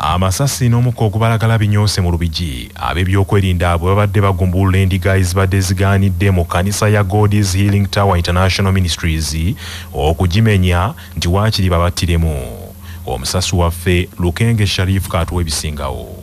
Amasasi n'omukka ogubalagala binyoose mu Lubigi ab'ebyokwerinda bwe babadde bagumbulula endiga ezibadde zigaanidde mu kkanisa ya God's Healing Tower International Ministries okugimenya nti waakiri babattiremu. Omusasi waffe Lukenge Sharif kaatuwa ebisingawo.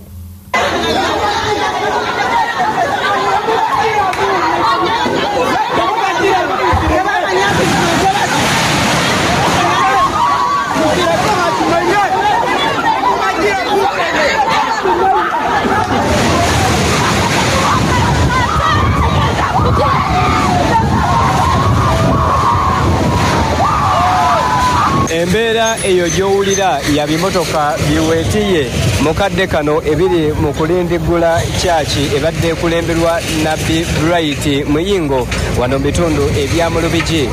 Embeera eyo gy'owulira ya bimotoka biweetiye mukadde kano ebiri mu kulindigula kyaki ebadde kulemberwa Nabbi Bright Muyingo wano bitundu ebya mu Lubigi.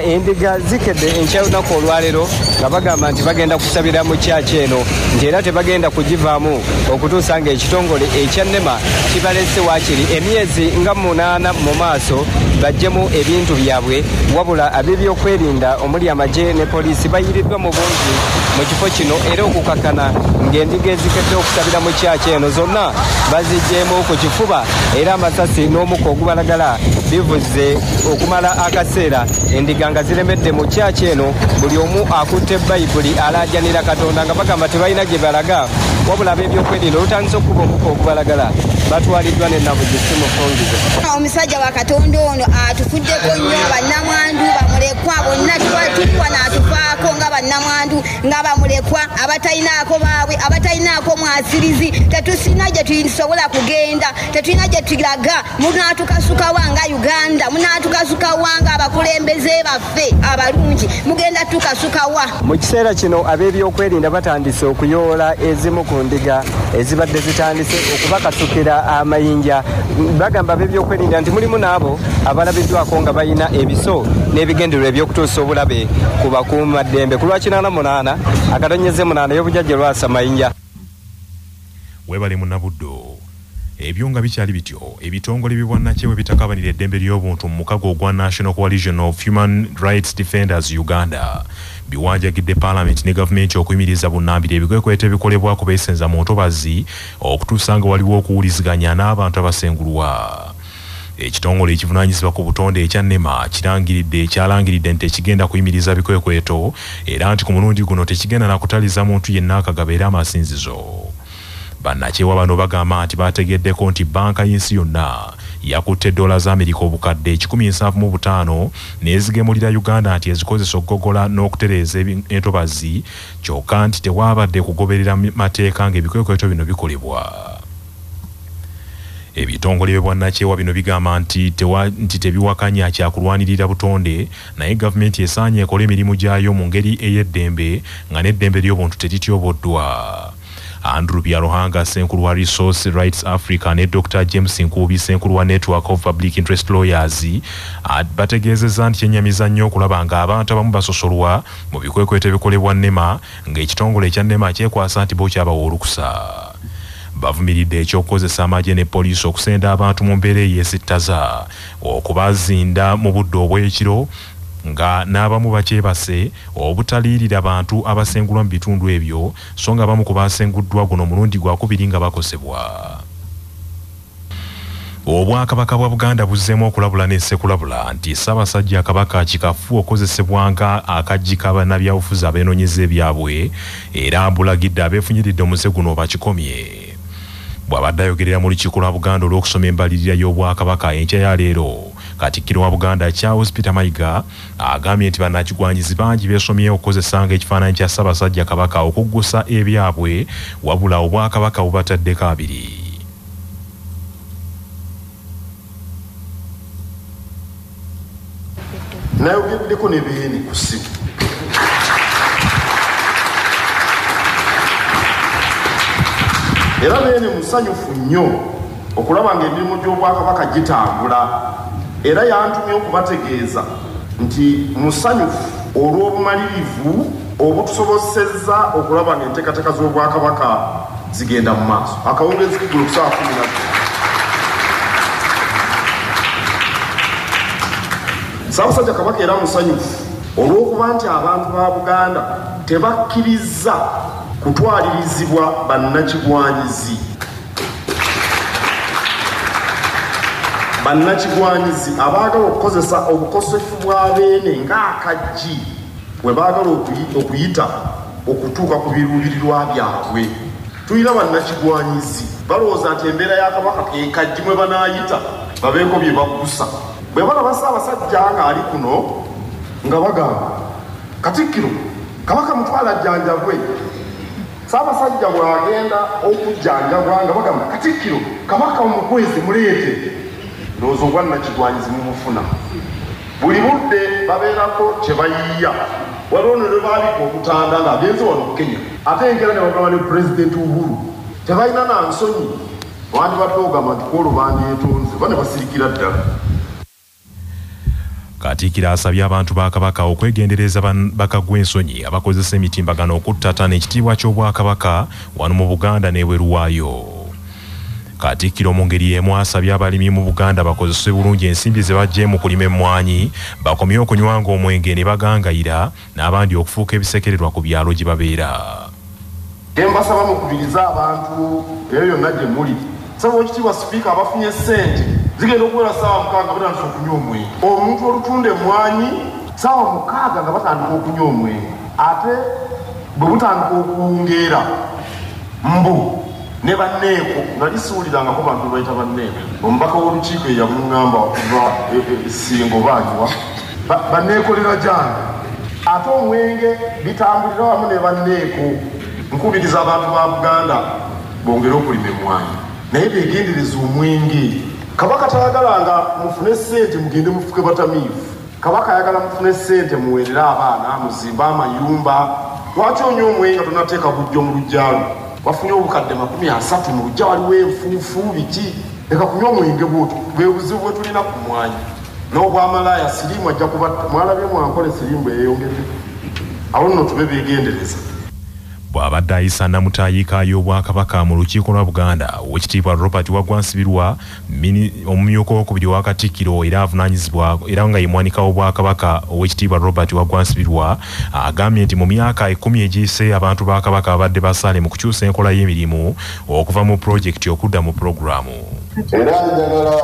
Endiga zikedde enkya lunaku olwaleero nga bagamba nti bagenda kusabira mu kyaki eno nti era tebagenda kugivaamu okutuusa nga ekitongole ekya NEMA kibalese waakiri emyezi nga 8 mu maaso bajjemu ebintu byabwe, wabula ab'ebyokwerinda omuli amagye ne poliisi bayiriddwa mu bungi mu kifo kino era okukakana ng'endiga ezikedde okusabira mu kyaki eno zonna baziggyemu ku kifuba era amasasi n'omukka ogubalagala bivuze okumala akaseera endiga nga ziremedde mu kyaki eno. Buli omu akutte Bayibuli alaajanira Katonda nga bagamba tebalina gye balaga, wabula ab'ebyokwerinda olutandise okuba omukka ogubalagala batwaliddwa ne Nabugisi mu Fungizo. Omusajja wa Katonda ono atufuddeko nnyo, bannamwandu bamulekwa bonna tulikuwa n'atufaako nga bannamwandu nga bamulekwa abatalinaako baabwe abatalinaako mwasirizi. Tetusina gye tusobola kugenda, tetulina gye tulaga. Munaatukasukawa nga Uganda, munaatukasukawa nga abakulembeze baffe abalungi, mugenda tukasukawa. Mu kiseera kino ab'ebyokwerinda batandise okuyoola ezimu ku ndiga ezibadde zitandise okubakasukira amayinja. Bagamba ab'ebyokwerinda nti mulimu n'abo abalabiddwako nga balina ebiso n'ebigendererwa eby'okutuusa obulabe ku bakuumaddembe ku lwa 88 akatonyeze 8 y'obujjajja lwasa mayinja. Webale Munnabuddo. Ebyo nga bikyali bityo, ebitongole by'obwannakyewa bitakabanira eddembe ly'obuntu mu mukago ogwa National Coalition of Human Rights Defenders Uganda biwanjagidde Parliament ne gavumenti okuyimiriza bunnambiro ebikwekweto ebikolebwa ku beesenza mu ntobazi okutuusa nga waliwo okuwuliziganya n'abantu abasengulwa. Ekitongole ekivunaanyizibwa ku butonde ekya NEMA kyalangiridde nti tekigenda kuyimiriza bikwekweto era nti ku mulundi guno tekigenda na kutaliza muntu yenna akagabeera amasinzizo. Bannakyewa bano bagamba nti bategeddeko nti banka y'ensi yonna yakutte $1 za Amerika obukadde 175 n'ezigemulira Uganda nti ezikozesa okugogola n'okutereeza entobazi, kyokka nti tewabadde kugoberera mateeka ng'ebikwekweto bino bikolebwa. Ebitongole by'obwannakyewa bino bigamba nti tebiwakanya kyakulwanirira butonde, naye gavumenti esaanye ekole emirimu gyayo mu ngeri ey'eddembe nga n'eddembe ly'obuntu terityoboddwa. Andrew Byaruhanga Senkulu wa Resource Rights Africa ne Dr. James Nkubi Senkulu wa Network of Public Interest Lawyers bategeezezza nti kyennyamiza nnyo okulaba nga abantu abamu basosolwa mu bikwekweto ebikolebwa NEMA ng'ekitongole ekya NEMA kyekwasa nti bo kyabawa olukusa. Bavumiridde ekyokukozesa amagye ne poliisi okusenda abantu mu mbeera eyeesittaza okubazinda mu budde obw'ekiro nga n'abamu bakyebase obutaliirira bantu abasengulwa mu bitundu ebyo so nga abamu ku basenguddwa guno mulundi gwakubiri nga bakosebwa. Obwakabaka bwa Buganda buzzeemu okulabula n'essekulabula nti Ssaabasajja Kabaka kikafu okozesebwa nga akaggi k'abannabyabufuzi abeenoonyeza ebyabwe era bulagidde abeefunyiridde omuze guno bakikomye. Bw'abadde ayogerera mu lukiiko lwa Buganda olw'okusoma embalirira y'Obwakabaka enkya ya leero, Katikkiro wa Buganda Charles Peter Mayiga agambye nti bannakigwanyizi bangi beesomye okukozesanga ekifaananyi kya Ssaabasajja Kabaka okuggusa ebyabwe wabula Obwakabaka bubataddeko abiri. Nayogeddeko ne Beene ku ssimu. Era Beene musanyufu nnyo okulaba ng'emirimu gy'Obwakabaka gitambula. Era yantumye okubategeeza nti musanyufu olw'obumalirivu obutusobosezza okulaba ng'enteekateeka z'Obwakabaka zigenda mu maaso. Akawungeezi kigulu ku ssaawa 12. Ssaabasajja Kabaka era musanyufu olw'okuba nti abantu ba Buganda tebakkiriza kutwalirizibwa bannakigwanyizi. Bannakigwanyizi abaagala okukozesa obukosefu bw'abeene ng'akaggi bwe baagala okuyita okutuuka ku biruubirirwa byabwe. Tuyina bannakigwanyizi balowooza nti embeera ya Kabaka ke kaggi mwe banaayita babeeko bye baggusa. Bwe balaba Ssaabasajja ng'ali kuno nga bagamba Katikkiro Kabaka mutwala ajjanjabwe. Ssaabasajja bw'agenda okujjanjabwa nga bagamba Katikkiro Kabaka omukwezi muleete. Ndowooza obwannakigwanyizi mumufuna. Buli budde babeerako kye bayiiya. Waliwo ne lwe baaliko okutanda ng'agenze wano mu Kenya. Ate engera ne bagamba ne Pulezidenti Uhuru tebalina na nsonyi. Wandibadde ogamba nti kwolwo banyeetonze oba ne basirikira ddala. Katikkiro asabye abantu ba Kabaka okwegendereza bakagwa ensonyi abakozesa emitimbagano okuttattana ekitiibwa ky'Obwakabaka wano mu Buganda n'ebweru waayo. Katikkiro mu ngeri y'emu asabye abalimi mu Buganda bakozese bulungi ensimbi ze baggye mu kulima emmwanyi, bakomye okunywanga omwenge ne bagangayira n'abandi okufuuka ebisekererwa ku byalo gye babeera. Mbasaba mukubiriza abantu eyo yonna gye muli. Saba ekitiibwa Sipiika abafunye ssente zigenda okuwera ssaawa 6 batandika okunywa omwenge. Omuntu olutunda emmwanyi ssaawa 6 nga batandika okunywa omwenge. Ate bwe butandika okuwungeera mbu ne banneeko nga lisuulirangako bantu bayita banneeko. Omubaka w'olukiiko eyamuŋŋamba okuva Ssingo baanywa banneekolera gyange. Ate omwenge bitambulira wamu ne banneeko. Nkubiriza abantu ba Buganda bongere okulima emmwanyi naye beegendereza omwenge. Kabaka tayagalanga mufune ssente mugende mufuke batamiivu. Kabaka ayagala mufune ssente muweerere abaana muzimbe amayumba. Lwaki onywa omwenge tonateeka bujjo mu luggyalu? Wafunye obukadde 30 mu luggya waliwo enfuufu biki? Leka kunywa omwenge bwotyo bwe buzibu bwe tulina ku mmwanyi. N'obwamalaaya siriimu ajja kuba mwalabye mwankole siriimu eyeyongedde. Awo nno tube beegendereza. Bw'abadde ayisa nnamutaayiika y'Obwakabaka mu lukiiko lwa Buganda, Oweekitiibwa Robert Waggwa Nsibirwa, omumyuka owookubiri wa Katikkiro era avunaanyizibwa era nga ye mwanika w'Obwakabaka, Oweekitiibwa Robert Waggwa Nsibirwa agambye nti mu myaka 10 egiyise abantu ba Kabaka abadde basaale mu kukyusa enkola y'emirimu okuva mu pulojekiti okudda mu pulogulaamu. Era njagala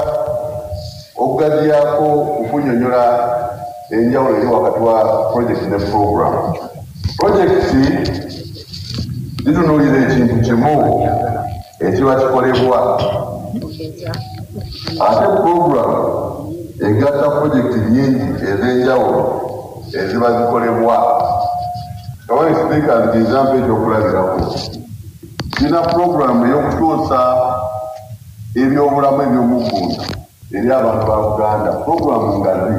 okugaziyaako okunnyonnyola enjawulo eri wakati wa pulojekiti ne pulogulaamu. Pulojekiti zitunuulira ekintu kimu ekiba kikolebwa, ate pulogulaamu egatta pulojekiti nnyingi ez'enjawulo eziba zikolebwa. Kabaka Sipiika nziza mpa ekyokulabirako. Kirina pulogulaamu ey'okukyusa ebyobulamu eby'omuggunda eri abantu ba Buganda. Pulogulaamu ngazi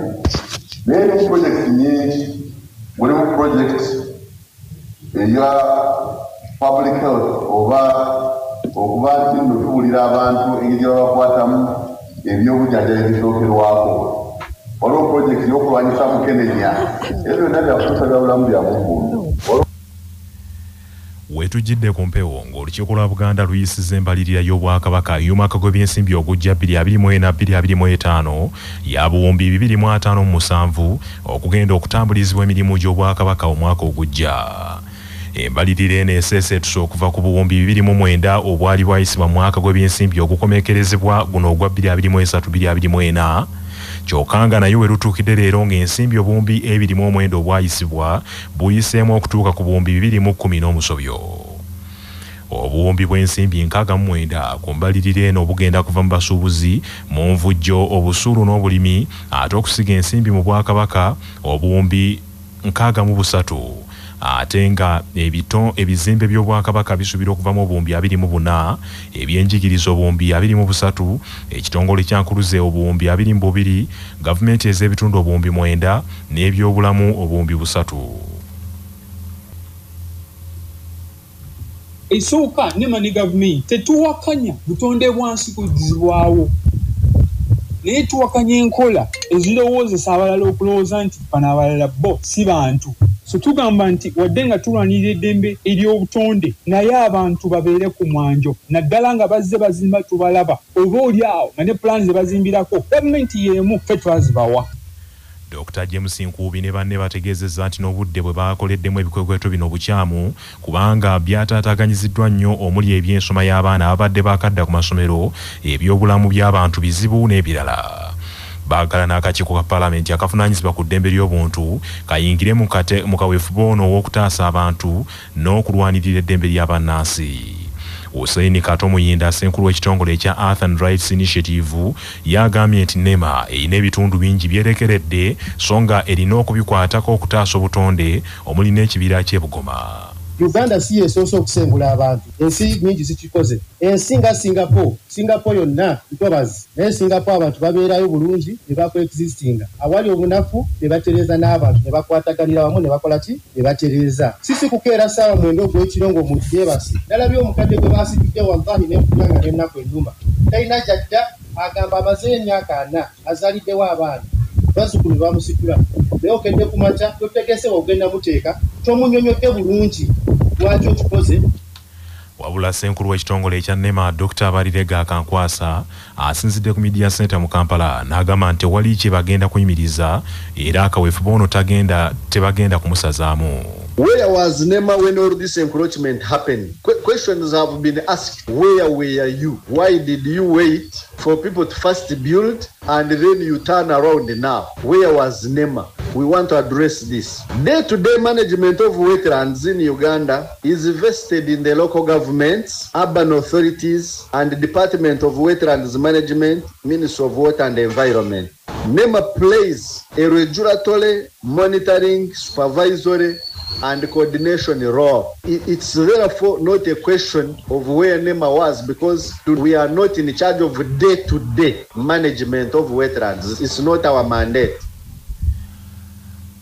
naye erimu pulojekiti nnyingi. Mulimu pulojekiti eya public health oba okuba nti nno tuwulira abantu engeri gye babakwatamu ebyobujjanjabi ebisookerwako. Waliwo pulojekiti y'okulwanyisa mukenenya. Ebyo byonna byakutuusa bya bulamu bya muggunda. Wetujjidde ku mpewo ng'olukiiko lwa Buganda luyisizza embalirira y'Obwakabaka y'omwaka gw'ebyensimbi ogujja 2024-2025 ya buwumbi 257 okugenda okutambulizibwa emirimu gy'Obwakabaka omwaka ogujja. Embalirira eno eseeseetuse okuva ku buwumbi 2009 obwali bwayisibwa mu mwaka gw'ebyensimbi ogukomekerezebwa guno ogwa 2023-2024 kyokka nga nayo werutuukidde leero ng'ensimbi obuwumbi 29 obwayisibwa buyiseemu okutuuka ku buwumbi 2010 n'omusobyo. Obuwumbi bw'ensimbi 69 ku mbalirira eno bugenda kuva mu basuubuzi, mu nvujjo, obusuulu n'obulimi, ate okusiga ensimbi mu Bwakabaka obuwumbi 63. Ate nga ebizimbe by'Obwakabaka bisuubira okuvamu obuwumbi 24, ebyenjigiriza obuwumbi 23, ekitongole kya nkuluze obuwumbi 22, gavumenti ez'ebitundu obuwumbi 9 n'ebyobulamu obuwumbi 3. Esooka ne mani gavumenti tetuwakanya butonde bwansi kuzzibwawo, naye tuwakanya enkola ezirowoozesa abalala okulowooza nti bano abalala bo si bantu. So tugamba nti wadde nga tulwanirira eddembe ery'obutonde naye abantu babeere ku mwanjo naddala nga bazze bazimba tubalaba oba oli awo nga ne pulaani ze bazimbirako gavumenti y'emu ffe twazibawa. Dr. James Nkubi ne banne bategeezezza nti n'obudde bwe bakoleddemu ebikwekweto bino bukyamu kubanga byataataganyiziddwa nnyo omuli eby'ensoma y'abaana ababadde bakadda ku masomero, ebyobulamu by'abantu bizibu n'ebirala. Baagala n'akakiiko ka Paalamenti akavunaanyizibwa ku ddembe ly'obuntu kayingire mu kaweefube ono ow'okutaasa abantu n'okulwanirira eddembe ly'abannansi. Hussein Kato Muyinda, Ssenkulu w'ekitongole ekya Earth and Rights Initiative, yagambye nti NEMA erina ebitundu bingi byerekeredde so nga erina okubikwatako okutaasa obutonde omuli n'ekibira ky'e Bugoma. Uganda si yesoose okusengula abantu, ensi nyingi zikikoze. Ensi nga Singapore yonna ntobazi, naye Singapore abantu babeerayo bulungi ne bakoexistinga. Awali obunafu ne batereeza n'abantu ne bakwataganira wamu ne bakola ki? Ne batereeza. Sisi kukeera ssaawa 9 ogw'ekiro ng'omuntu yeebase. Nalabye omukadde gwe baasitudde wallahi n'enfunyanga n'ennaku ennuma. Talina gyadda agamba amaze emyaka 4 azaaliddewo abaana. Bazzukulu bamusitula. Naye okedde ku makya totegese ogenda muteeka tomunyonyodde bulungi lwaki okikoze. Wabula Ssenkulu w'ekitongole ekya NEMA Dr. Barirega Akankwasa asinzidde ku Media Center mu Kampala n'agamba nti wali kye bagenda kuyimiriza era akaweefube ono tebagenda kumusazaamu. Where was NEMA when all this encroachment happened? Questions have been asked. Where were you? Why did you wait for people to first build and then you turn around now? Where was NEMA? We want to address this. Day-to-day management of wetlands in Uganda is vested in the local governments, urban authorities, and the Department of Wetlands Management, Ministry of Water and Environment. NEMA plays a regulatory, monitoring, supervisory, and coordination role. It's therefore not a question of where NEMA was because we are not in charge of day-to-day management of wetlands. It's not our mandate.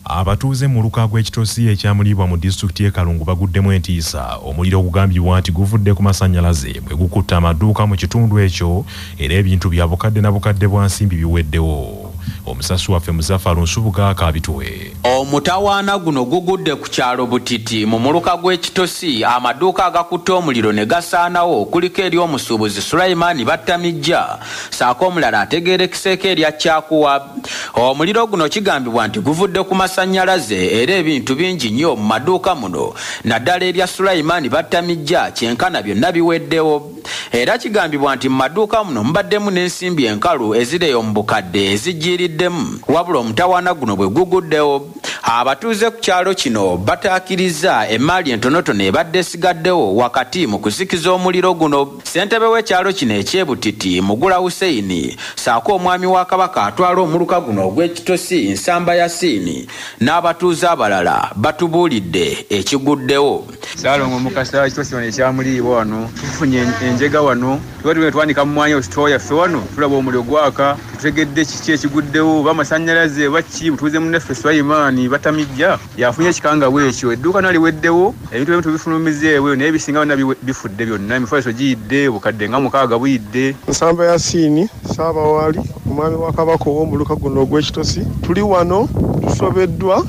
Abatuuze mu luka gw'ekitosi ekyamulibwa mu disitulikiti y'e Kalungu baguddemu entiisa omuliro ogugambibwa nti guvudde ku masannyalaze bwe gukutta amaduuka mu kitundu ekyo era ebintu bya bukadde na bukadde bwa nsimbi biweddewo. Omusasi waffe Muzaffaru Nsubuga akabitwe. Omutawaana guno gugudde ku kyalo Butiti mu muluka gw'ekitosi amaduuka agakutta omuliro ne gasaanawo kuliko eri omusuubuzi Sulaiman Battamijja saako omulala ategeerekiseeko erya Kyakuwa. Omuliro guno kigambibwa nti guvudde ku masannyalaze era ebintu bingi nnyo mu maduuka muno naddala erya Sulaiman Battamijja kyenkana byonna biweddewo. Era kigambibwa nti mu maduuka muno mubaddemu n'ensimbi enkalu ezireyo mu bukadde ezijjiriddemu wabula omutawaana guno bwe guguddewo. Abatuuze ku kyalo kino bataakiriza emaali entonotono ebadde esigaddewo wakati mu kuzikiza omuliro guno. Ssentebe w'ekyalo kino eky'Ebutiti Mugula Hussein saako omwami wa Kabaka atwala omuluka guno ogw'ekitosi Nsamba Yasiini n'abatuuze abalala batubuulidde ekiguddewo. Saalongo Mukasa ekitosi wano ekyamuliibwa wano tufunye enjega wano tuba twanika mu mwanya ositoowa yaffe wano tulaba omuliro gwaka tutegedde kiki ekiguddewo bamasannyalaze baki butuuze munnaffe Sulaiman Battamijja yafunye ekikanga bwekyo edduuka naliweddewo ebintu ebimu tubifulumizeewo naye ebisinga byonna bifudde byonna emifaliso giyidde bukadde nga 6 buyidde. Nsamba Yasiini Ssaabawaali omwami wa Kabaka ow'omuluka guno ogw'ekitosi tuli wano tusobeddwa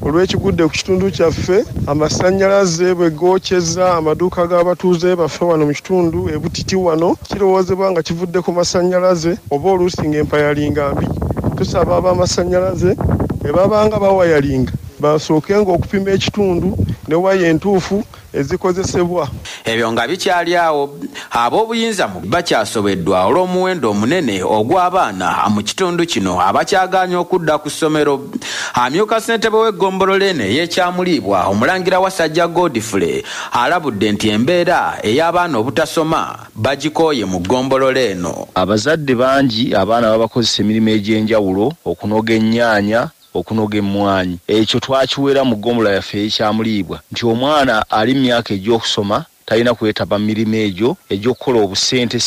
olw'ekigudde ku kitundu kyaffe amasannyalaze bwe gookyeza amaduuka g'abatuuze baffe wano mu kitundu Ebutiti wano kirowoozebwa nga kivudde ku masannyalaze oba oluusi ng'empayalinga mbi. Tusaba ab'amasannyalaze bwe babanga bawayalinga basookenga okupima ekitundu ne waya entuufu ezikozesebwa. Ebyo nga bikyali awo ab'obuyinza bakyasobeddwa olw'omuwendo omunene ogw'abaana mu kitundu kino abakyagaanya okudda ku ssomero. Amyuka ssentebe w'eggombolola eno ey'ekyamuliibwa Omulangira Wasajja Godfrey alabudde nti embeera ey'abaana obutasoma bagikooye mu ggombolola eno. Abazadde bangi abaana babakozesa emirimu egy'enjawulo okunoga ennyaanya okunoga emmwanyi. Ekyo twakiweera mu ggombolola yaffe ekyamuliibwa nti omwana ali myaka egy'okusoma talina kwetaba mirimu egyo egy'okukola obusente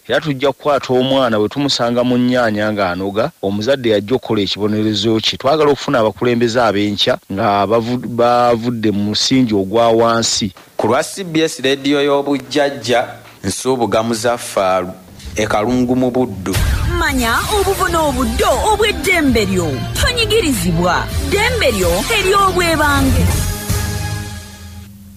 era tujja kukwata omwana bwe tumusanga mu nnyaanya ng'anoga omuzadde yajja okukola ekibonerezo kye. Twagala okufuna abakulembeze ab'enkya nga bavudde mu musingi ogwa wansi. Ku lwa CBS rediyo y'obujjajja Nsubuga Muzaffaru e Kalungu mu Buddu. Manya obuvuna obuddo obw'eddembe lyo tonyigirizibwa ddembe lyo ery'obwebange.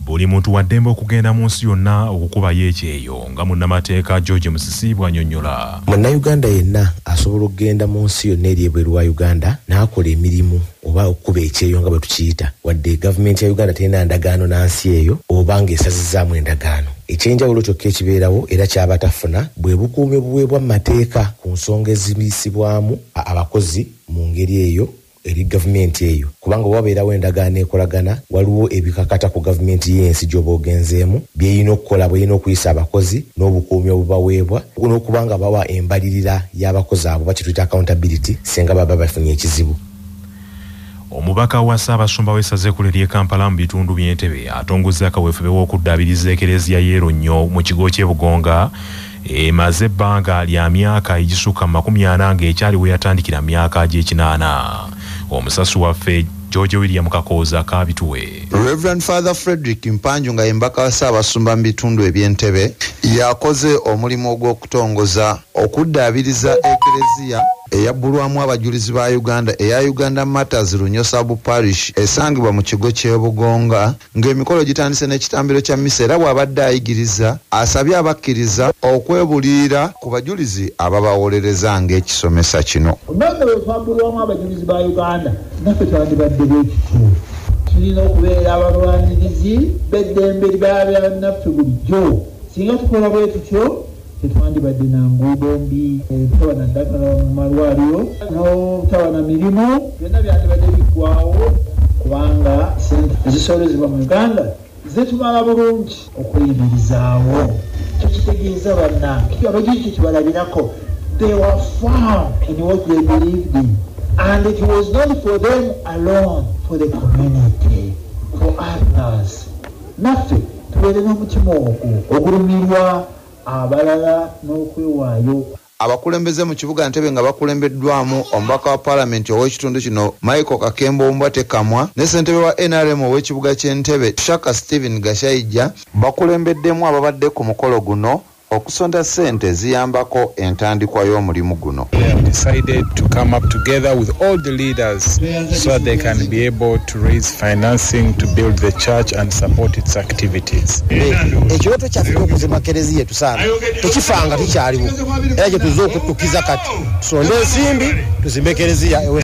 buli muntu waddembe okugenda mu nsi yonna okukubayo ekyeyo nga munnamateeka George Musisi bw'annyonnyola. Munnayuganda yenna asobola okugenda mu nsi yonna eri ebweru wa Uganda n'akola emirimu oba okukuba ekyeyo nga bwe tukiyita wadde gavumenti ya Uganda terina ndagaano na nsi eyo oba ng'esazizaamu endagaano. Ekyenjawulo kyokka ekibeerawo era kyaba tafuna bwe bukuumi obuweebwa mu mateeka ku nsonga eziyisibwamu abakozi mu ngeri eyo eri gavumenti eyo, kubanga wabeerawo endagaano ekolagana waliwo ebikakata ku gavumenti y'ensi gy'oba ogenzeemu byeyina okukola bweyina okuyisa abakozi n'obukuumi obubaweebwa n'okubanga bawa embalirira y'abakozi abo bakituyita accountability singa baba bafunye ekizibu. Omubaka wa Ssaabasumba w'essaza ekkulu ery'e Kampala mu bitundu by'Entebbe atongozza akaweefube w'okuddaabiriza Ekereziya y'Ero nnyo mu kigo ky'e Bugonga emaze ebbanga lya myaka egisukka 40 ng'ekyali we yatandikira myaka gy'ekinaana. Omusasu waffe George William Kakooza kabituwe. Reverend Father Frederick Mpanju nga embaka wa Ssaabasumba mu bitundu eby'Entebbe yakoze omulimu ogw'okutongoza okuddaabiriza Ekereziya eyabbulwamu abajulizi ba Uganda eya Uganda Matters Runyosabu Parish esangibwa mu kigo ky'e Bugonga ng'emikolo gitandise n'ekitambiro kya misa era bw'abadde ayigiriza asabye abakkiriza okwebulira ku bajulizi ababawolereza ng'ekisomesa kino. Omwaka bwe twabbulwamu abajulizi ba Uganda naffe twandibadde bwekityo. Tulina okubeera abalwanirizi b'eddembe ly'abannaffe bulijjo. Singa tukola bwe tutyo tetwandibadde na nguudo mbi, obutawa na ddagala mu malwaliro n'obutawa na mirimu byonna byandibadde biggwawo kubanga sente ezisoolezebwa mu Uganda zetumala bulungi okweyimirizaawo. Kyo kitegeeza bannange abajulizi kyekibalabirako they were firm in what they believed in and it was not for them alone, for the community, for others. Naffe tubeere n'omutima ogwo ogulumirwa abalala n'okwewaayo. Abakulembeze mu kibuga Ntebbe nga bakulembeddwamu omubaka wa paalamenti ow'ekitundu kino Michael Kakembo Ombwate Kamwa ne ssentebe wa NRM ow'ekibuga ky'Entebbe Shaka Stephen Gashayija bakulembeddemu ababadde ku mukolo guno okusonda ssente ziyambako entandikwa y'omulimu guno. They have decided to come up together with all the leaders so that they can be able to raise financing to build the church and support its activities. Ekyoto kyaffe okuzimba Kereziya tusaana tekifanga tukyaliwo era kye tuzze okutukiza kati tusonde ensimbi tuzimbe Kereziya ewe